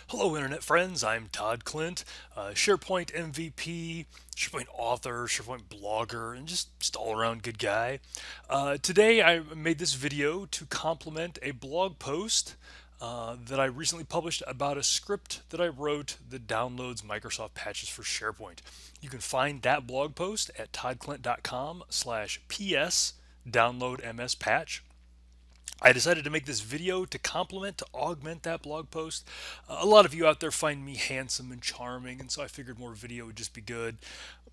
Hello, Internet friends. I'm Todd Clint, SharePoint MVP, SharePoint author, SharePoint blogger, and just all around good guy. Today, I made this video to complement a blog post that I recently published about a script that I wrote that downloads Microsoft patches for SharePoint. You can find that blog post at toddclint.com/ps download MS patch. I decided to make this video to complement, to augment that blog post. A lot of you out there find me handsome and charming, and so I figured more video would just be good.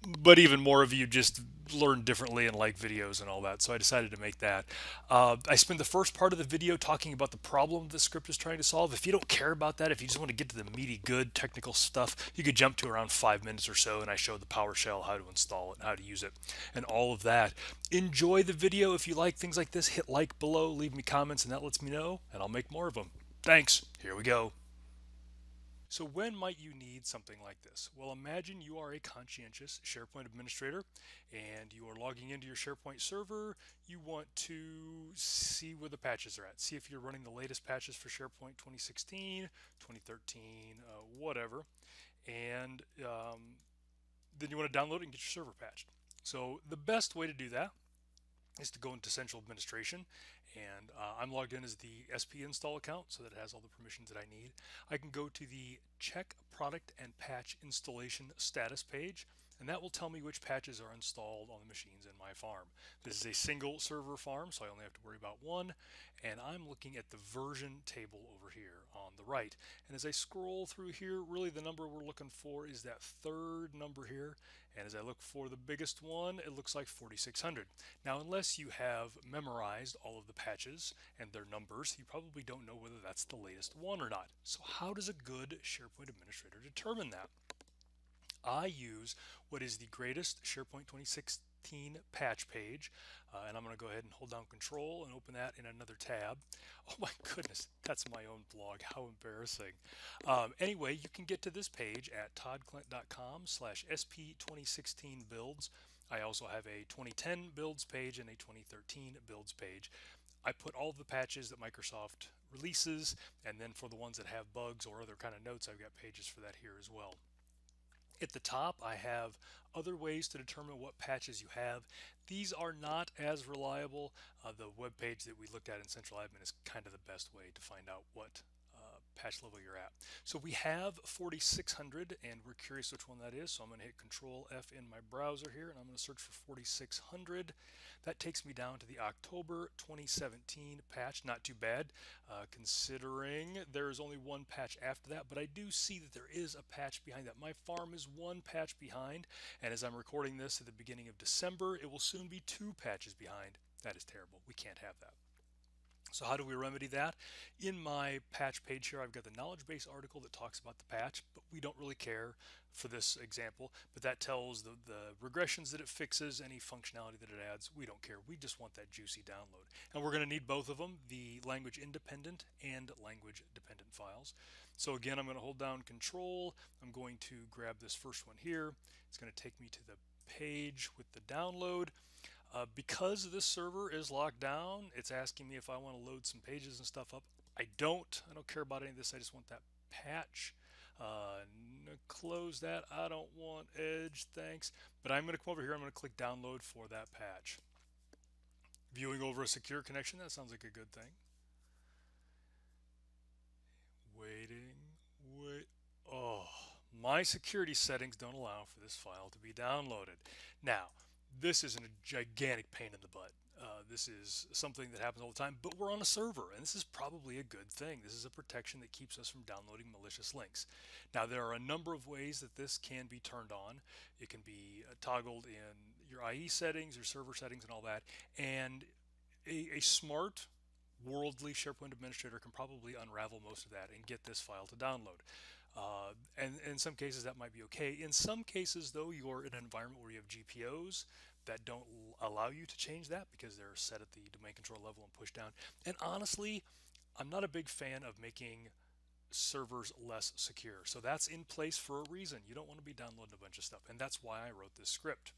But even more of you just learn differently and like videos and all that, so I decided to make that. I spent the first part of the video talking about the problem the script is trying to solve. If you don't care about that, if you just want to get to the meaty, good technical stuff, you could jump to around 5 minutes or so, and I showed the PowerShell, how to install it, how to use it, and all of that. Enjoy the video. If you like things like this, hit like below, leave me comments, and that lets me know, and I'll make more of them. Thanks. Here we go. So when might you need something like this? Well, imagine you are a conscientious SharePoint administrator and you are logging into your SharePoint server. You want to see where the patches are at. See if you're running the latest patches for SharePoint 2016, 2013, whatever. And then you want to download it and get your server patched. So the best way to do that is to go into central administration, and I'm logged in as the SP install account so that it has all the permissions that I need. I can go to the check product and patch installation status page, and that will tell me which patches are installed on the machines in my farm. This is a single server farm, so I only have to worry about one, and I'm looking at the version table over here on the right. And as I scroll through here, really the number we're looking for is that third number here, and as I look for the biggest one, it looks like 4600. Now, unless you have memorized all of the patches and their numbers, you probably don't know whether that's the latest one or not. So how does a good SharePoint administrator determine that? I use what is the greatest SharePoint 2016 patch page, and I'm going to go ahead and hold down Control and open that in another tab. Oh my goodness, that's my own blog. How embarrassing. Anyway, you can get to this page at toddclint.com/sp2016 builds. I also have a 2010 builds page and a 2013 builds page. I put all of the patches that Microsoft releases, and then for the ones that have bugs or other kind of notes, I've got pages for that here as well. At the top, I have other ways to determine what patches you have. These are not as reliable. The web page that we looked at in Central Admin is kind of the best way to find out what patch level you're at. So we have 4600, and we're curious which one that is. So I'm going to hit Control F in my browser here, and I'm going to search for 4600. That takes me down to the October 2017 patch. Not too bad, considering there is only one patch after that, but I do see that there is a patch behind that. My farm is one patch behind, and as I'm recording this at the beginning of December, it will soon be two patches behind. That is terrible. We can't have that. So how do we remedy that? In my patch page here, I've got the knowledge base article that talks about the patch, but we don't really care for this example. But that tells the regressions that it fixes, any functionality that it adds. We don't care. We just want that juicy download. And we're going to need both of them, the language independent and language dependent files. So again, I'm going to hold down Control. I'm going to grab this first one here. It's going to take me to the page with the download. Because this server is locked down, it's asking me if I want to load some pages and stuff up. I don't care about any of this. I just want that patch. Close that. I don't want Edge, thanks. But I'm going to come over here. I'm going to click download for that patch. Viewing over a secure connection, that sounds like a good thing. Wait. Oh, my security settings don't allow for this file to be downloaded. Now, this isn't a gigantic pain in the butt. This is something that happens all the time, but we're on a server, and this is probably a good thing. This is a protection that keeps us from downloading malicious links. Now, there are a number of ways that this can be turned on. It can be toggled in your IE settings, your server settings, and all that. And a smart, worldly SharePoint administrator can probably unravel most of that and get this file to download. And in some cases that might be okay. In some cases though, you're in an environment where you have GPOs that don't allow you to change that because they're set at the domain control level and pushed down. And honestly, I'm not a big fan of making servers less secure. So that's in place for a reason. You don't want to be downloading a bunch of stuff, and that's why I wrote this script.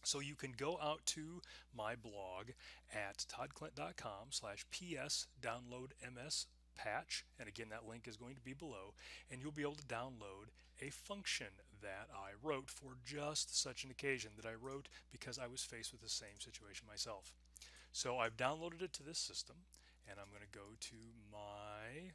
So you can go out to my blog at toddclint.com/ps download ms patch, and again that link is going to be below, and you'll be able to download a function that I wrote for just such an occasion, that I wrote because I was faced with the same situation myself. So I've downloaded it to this system, and I'm going to go to my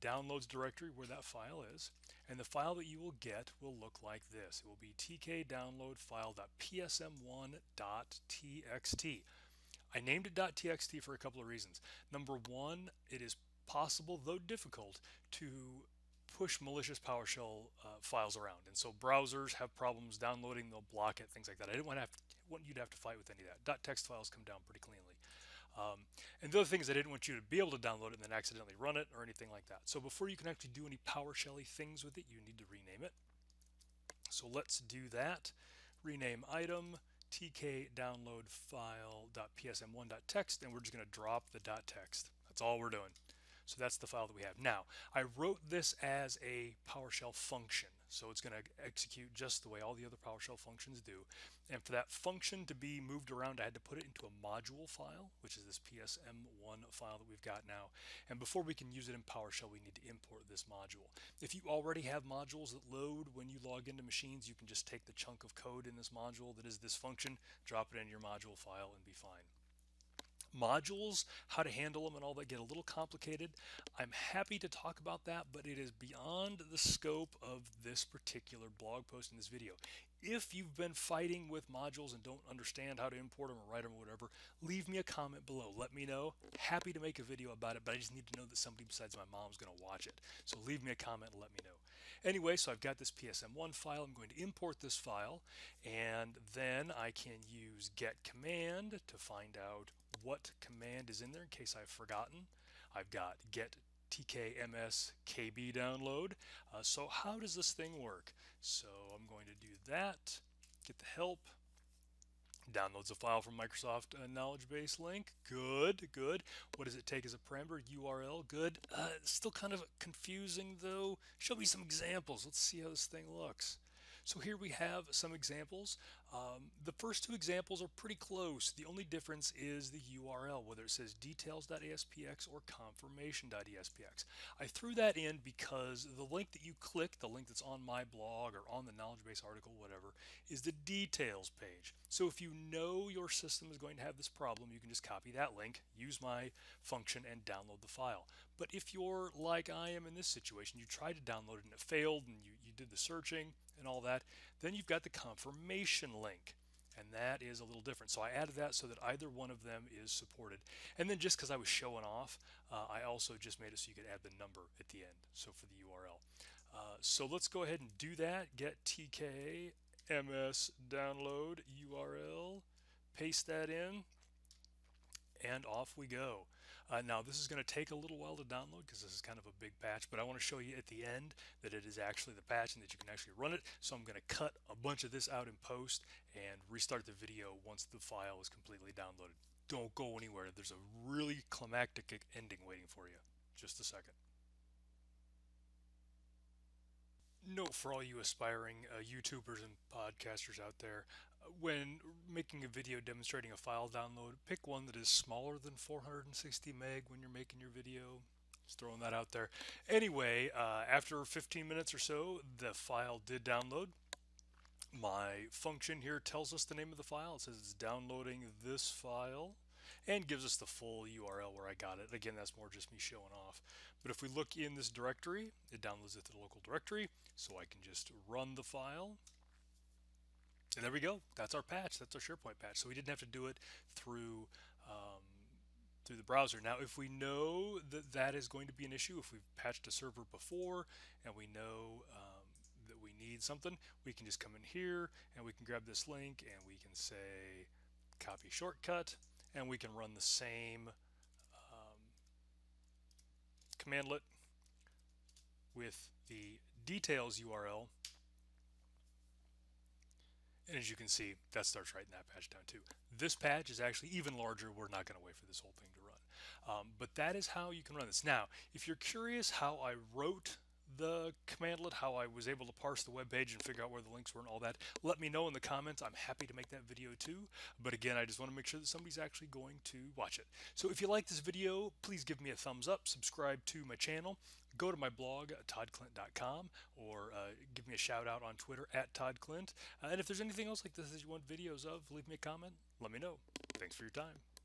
downloads directory where that file is, and the file that you will get will look like this. It will be tkdownloadfile.psm1.txt. I named it .txt for a couple of reasons. Number one, it is possible, though difficult, to push malicious PowerShell files around, and so browsers have problems downloading, they'll block it, things like that. I didn't want you to have to fight with any of that. .text files come down pretty cleanly. And the other thing is I didn't want you to be able to download it and then accidentally run it or anything like that. So before you can actually do any PowerShell-y things with it, you need to rename it. So let's do that. Rename item tkdownloadfile.psm1.txt, and we're just going to drop the .text. That's all we're doing. So that's the file that we have. Now, I wrote this as a PowerShell function, so it's going to execute just the way all the other PowerShell functions do. And for that function to be moved around, I had to put it into a module file, which is this PSM1 file that we've got now. And before we can use it in PowerShell, we need to import this module. If you already have modules that load when you log into machines, you can just take the chunk of code in this module that is this function, drop it in your module file, and be fine. Modules, how to handle them and all that, get a little complicated. I'm happy to talk about that, but it is beyond the scope of this particular blog post in this video. If you've been fighting with modules and don't understand how to import them or write them or whatever, leave me a comment below. Let me know. Happy to make a video about it, but I just need to know that somebody besides my mom's going to watch it. So leave me a comment and let me know. Anyway, so I've got this PSM1 file. I'm going to import this file, and then I can use get command to find out what command is in there in case I've forgotten. I've got get tkmskb download. So how does this thing work? So I'm going to do that, get the help, downloads a file from Microsoft knowledge base link. Good, good. What does it take as a parameter? URL. Good. Still kind of confusing though. Show me some examples. Let's see how this thing looks. So here we have some examples. The first two examples are pretty close. The only difference is the URL, whether it says details.aspx or confirmation.aspx. I threw that in because the link that you click, the link that's on my blog or on the knowledge base article, whatever, is the details page. So if you know your system is going to have this problem, you can just copy that link, use my function, and download the file. But if you're like I am in this situation, you tried to download it and it failed, and you did the searching and all that, then you've got the confirmation link, and that is a little different. So I added that so that either one of them is supported. And then just because I was showing off, I also just made it so you could add the number at the end, so for the URL. So let's go ahead and do that. Get tkms download URL, paste that in, and off we go. Now this is going to take a little while to download because this is kind of a big patch, but I want to show you at the end that it is actually the patch and that you can actually run it. So I'm going to cut a bunch of this out in post and restart the video once the file is completely downloaded. Don't go anywhere. There's a really climactic ending waiting for you. Just a second. Note for all you aspiring YouTubers and podcasters out there, when making a video demonstrating a file download, pick one that is smaller than 460 meg when you're making your video. Just throwing that out there. Anyway, after 15 minutes or so, the file did download. My function here tells us the name of the file. It says it's downloading this file, and gives us the full URL where I got it. Again, that's more just me showing off. But if we look in this directory, it downloads it to the local directory, so I can just run the file. And there we go. That's our patch. That's our SharePoint patch. So we didn't have to do it through the browser. Now, if we know that that is going to be an issue, if we've patched a server before and we know that we need something, we can just come in here and we can grab this link and we can say copy shortcut, and we can run the same commandlet with the details URL. And as you can see, that starts writing that patch down too. This patch is actually even larger. We're not going to wait for this whole thing to run. But that is how you can run this. Now, if you're curious how I wrote the commandlet, how I was able to parse the web page and figure out where the links were and all that, let me know in the comments. I'm happy to make that video too. But again, I just want to make sure that somebody's actually going to watch it. So if you like this video, please give me a thumbs up, subscribe to my channel, go to my blog, toddclint.com, or give me a shout out on Twitter at toddclint. And if there's anything else like this that you want videos of, leave me a comment. Let me know. Thanks for your time.